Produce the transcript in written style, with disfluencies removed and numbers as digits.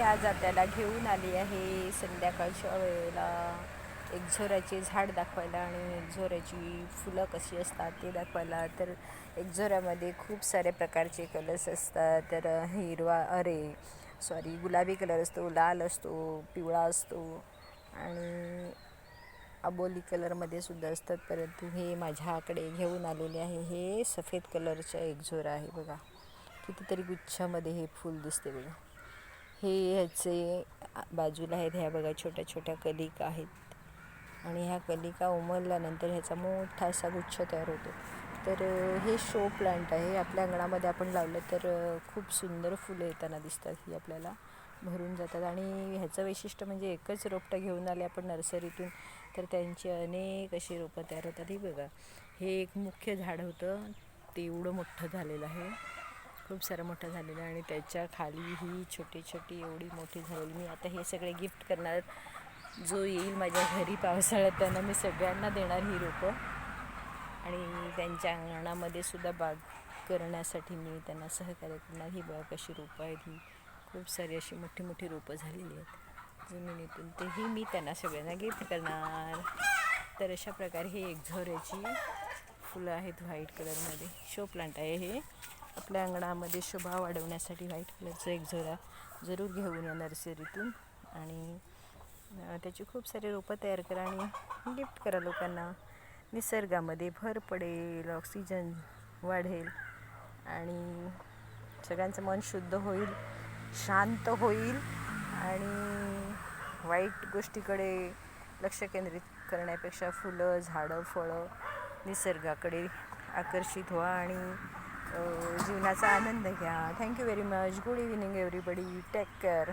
आज आपल्याला घेऊन आली आहे संध्याकाळच्या वेळेला एक झोराचे झाड दाखवायला आणि एक झोराची फुलं कशी असतात ते दाखवायला. तर एक झोऱ्यामध्ये खूप साऱ्या प्रकारचे कलर्स असतात. तर गुलाबी कलर असतो, लाल असतो, पिवळा असतो आणि अबोली कलरमध्ये सुद्धा असतात. परंतु हे माझ्याकडे घेऊन आलेले आहे हे सफेद कलरचं एक झोरा आहे. बघा कितीतरी गुच्छामध्ये हे फूल दिसते. बघा हे ह्याचे बाजूला आहेत, ह्या बघा छोट्या छोट्या कलिका आहेत आणि ह्या कलिका उमलल्यानंतर ह्याचा मोठा असा गुच्छ तयार होतो. तर हे शो प्लांट आहे. आपल्या अंगणामध्ये आपण लावलं तर खूप सुंदर फुलं येताना दिसतात. ही आपल्याला भरून जातात आणि ह्याचं वैशिष्ट्य म्हणजे एकच रोपटं घेऊन आले आपण नर्सरीतून तर त्यांची अनेक अशी रोपं तयार होतात. ही बघा हे एक मुख्य झाड होतं, ते एवढं मोठं झालेलं आहे, खूप सारं मोठं झालेलं आहे आणि त्याच्या खाली ही छोटी छोटी एवढी मोठी झालेली. मी आता हे सगळे गिफ्ट करणार, जो येईल माझ्या घरी पावसाळ्यात त्यांना मी सगळ्यांना देणार ही रोपं आणि त्यांच्या अंगणामध्ये सुद्धा बाग करण्यासाठी मी त्यांना सहकार्य करणार. ही बघा कशी रोपं आहेत, ही खूप सारी अशी मोठी मोठी रोपं झालेली आहेत जमिनीतून, तेही मी त्यांना सगळ्यांना गिफ्ट करणार. तर अशा प्रकारे हे एक झोऱ्याची फुलं आहेत व्हाईट कलरमध्ये. शो प्लांट आहे हे, आपल्या अंगणामध्ये शोभा वाढवण्यासाठी व्हाईट कलरचं एक झोरा जरूर घेऊन या नर्सरीतून आणि त्याची खूप सारे रोपं तयार करा आणि गिफ्ट करा लोकांना. निसर्गामध्ये भर पडेल, ऑक्सिजन वाढेल आणि सगळ्यांचं मन शुद्ध होईल, शांत होईल आणि वाईट गोष्टीकडे लक्ष केंद्रित करण्यापेक्षा फुलं, झाडं, फळं, निसर्गाकडे आकर्षित व्हा आणि जीवनाचा आनंद घ्या. Thank you very much. Good evening everybody. Take care.